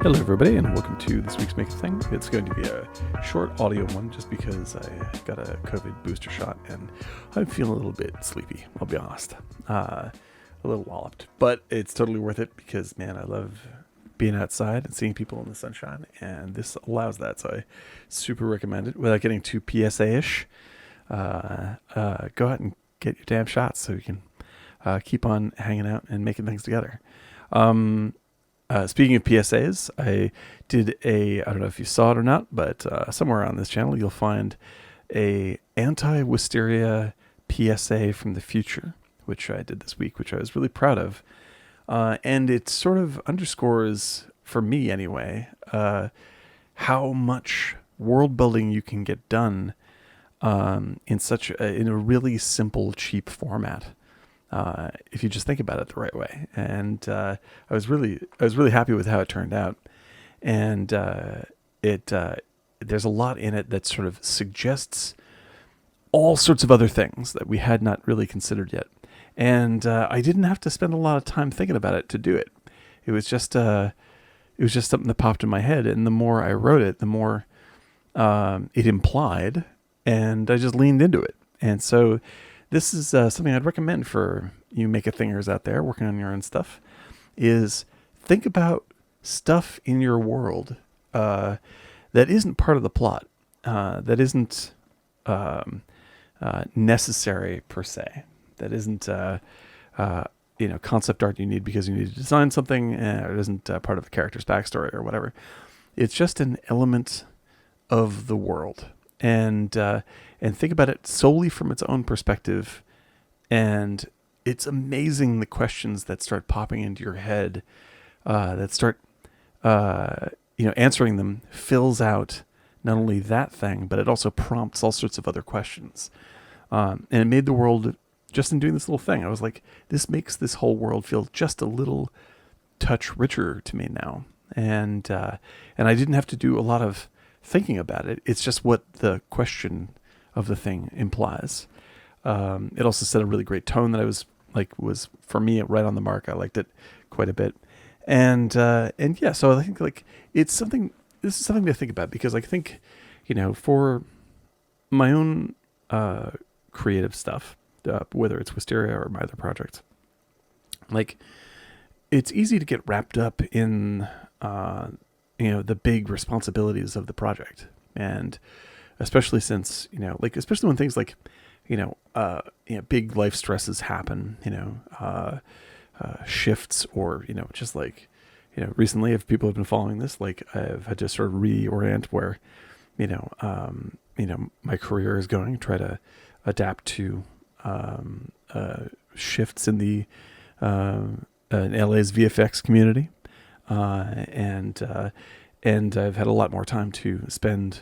Hello everybody and welcome to this week's Make a Thing. It's going to be a short audio one just because I got a COVID booster shot and I'm feeling a little bit sleepy, I'll be honest. A little walloped, but it's totally worth it because, man, I love being outside and seeing people in the sunshine, and this allows that, so I super recommend it. Without getting too PSA-ish, go out and get your damn shots so you can keep on hanging out and making things together. Speaking of PSAs, I did I don't know if you saw it or not, but somewhere on this channel you'll find a anti-wisteria PSA from the future, which I did this week, which I was really proud of. And it sort of underscores, for me anyway, how much world building you can get done in a really simple, cheap format. If you just think about it the right way. And I was really happy with how it turned out. And there's a lot in it that sort of suggests all sorts of other things that we had not really considered yet. And I didn't have to spend a lot of time thinking about it to do it. It was just something that popped in my head. And the more I wrote it, the more it implied, and I just leaned into it. And so this is something I'd recommend for you make-a-thingers out there working on your own stuff, is think about stuff in your world that isn't part of the plot, that isn't necessary per se, that isn't concept art you need because you need to design something, or it isn't part of the character's backstory or whatever. It's just an element of the world. And think about it solely from its own perspective, and it's amazing the questions that start popping into your head, that start, answering them fills out not only that thing, but it also prompts all sorts of other questions. And it made the world, just in doing this little thing, I was like, this makes this whole world feel just a little touch richer to me now. And I didn't have to do a lot of thinking about it. It's just what the question of the thing implies. It also set a really great tone that was for me right on the mark. I liked it quite a bit. And yeah, so I think this is something to think about, because I think, for my own creative stuff, whether it's Wisteria or my other projects, it's easy to get wrapped up in the big responsibilities of the project. And especially since, especially when things big life stresses happen, shifts, or, just recently, if people have been following this, I've had to sort of reorient where, my career is going, try to adapt to shifts in the in LA's VFX community. And I've had a lot more time to spend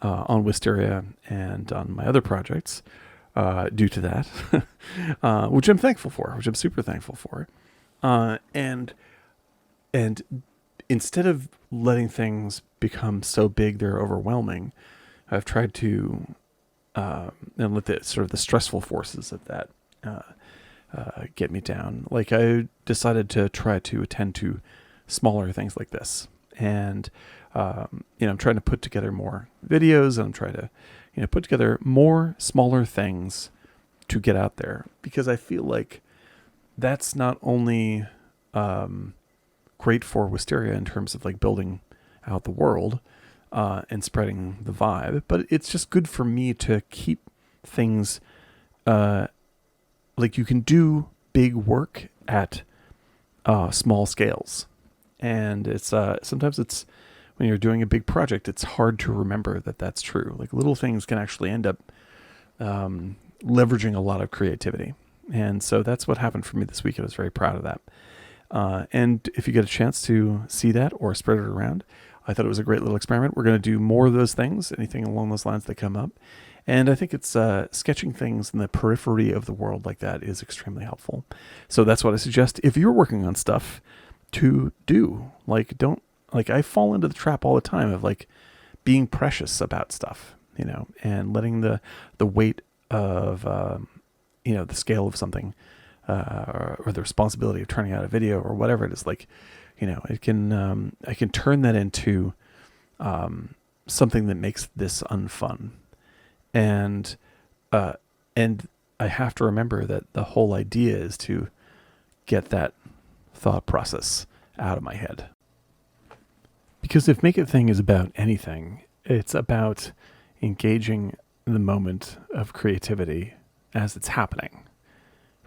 on Wisteria and on my other projects due to that, which I'm thankful for, which I'm super thankful for. And instead of letting things become so big they're overwhelming, I've tried to and let the stressful forces of that get me down. I decided to try to attend to smaller things like this. And, I'm trying to put together more videos, and I'm trying to, put together more smaller things to get out there, because I feel like that's not only great for Wisteria in terms of building out the world and spreading the vibe, but it's just good for me to keep things you can do big work at small scales. And it's sometimes it's when you're doing a big project, it's hard to remember that that's true. Little things can actually end up leveraging a lot of creativity. And so that's what happened for me this week. I was very proud of that. And if you get a chance to see that or spread it around, I thought it was a great little experiment. We're going to do more of those things, anything along those lines that come up. And I think it's sketching things in the periphery of the world like that is extremely helpful. So that's what I suggest if you're working on stuff to do. I fall into the trap all the time of being precious about stuff, and letting the weight of the scale of something or the responsibility of turning out a video or whatever it is, I can turn that into something that makes this unfun. And I have to remember that the whole idea is to get that thought process out of my head. Because if Make It Thing is about anything, it's about engaging the moment of creativity as it's happening,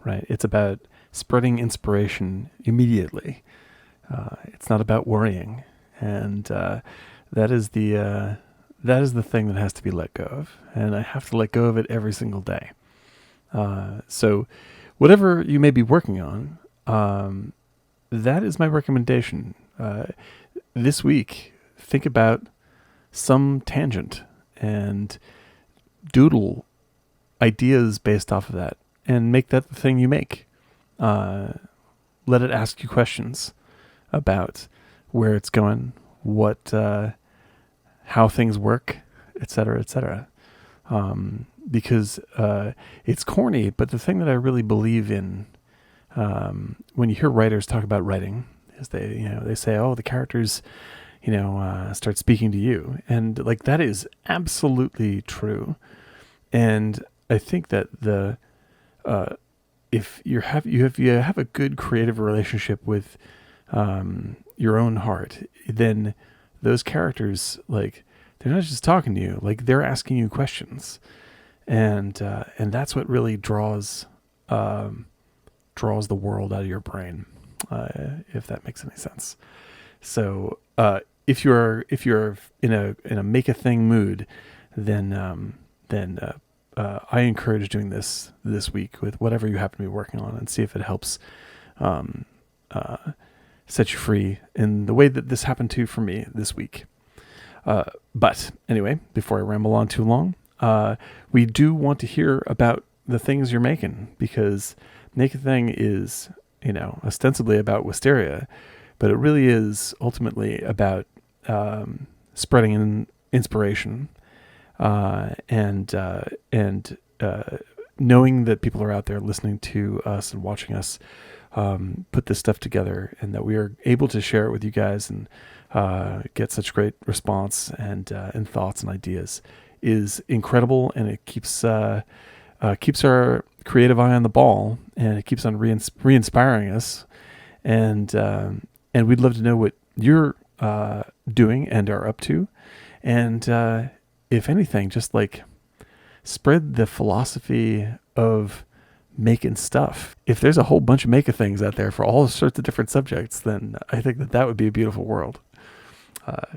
right? It's about spreading inspiration immediately. It's not about worrying, and that is the thing that has to be let go of, and I have to let go of it every single day. So, whatever you may be working on, that is my recommendation. This week, think about some tangent and doodle ideas based off of that, and make that the thing you make. Let it ask you questions about where it's going, how things work, etc., etc. Because it's corny, but the thing that I really believe in, when you hear writers talk about writing, is they say, oh, the characters, start speaking to you, and like that is absolutely true. And I think that if you have a good creative relationship with your own heart, then those characters, like, they're not just talking to you, like they're asking you questions, and that's what really draws the world out of your brain, if that makes any sense. So if you're in a make a thing mood, then I encourage doing this week with whatever you happen to be working on, and see if it helps set you free in the way that this happened to for me this week. But anyway, before I ramble on too long, we do want to hear about the things you're making, because Make a Thing is, ostensibly about Wisteria, but it really is ultimately about spreading inspiration, and knowing that people are out there listening to us and watching us put this stuff together, and that we are able to share it with you guys and get such great response and thoughts and ideas is incredible, and it keeps our creative eye on the ball, and it keeps on re-inspiring us, and we'd love to know what you're doing and are up to, and if anything, just like spread the philosophy of making stuff. If there's a whole bunch of make-a-things out there for all sorts of different subjects, then I think that would be a beautiful world.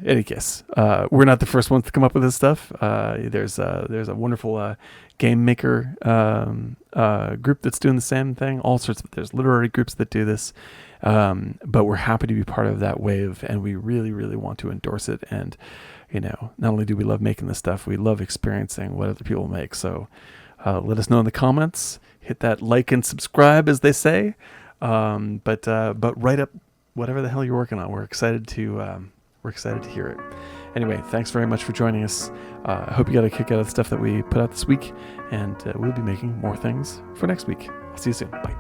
Any case, we're not the first ones to come up with this stuff. There's a wonderful game maker group that's doing the same thing. There's literary groups that do this, but we're happy to be part of that wave, and we really, really want to endorse it. And not only do we love making this stuff, we love experiencing what other people make. So let us know in the comments. Hit that like and subscribe, as they say. But write up whatever the hell you're working on. We're excited to hear it. Anyway, thanks very much for joining us. I hope you got a kick out of the stuff that we put out this week, and we'll be making more things for next week. I'll see you soon. Bye.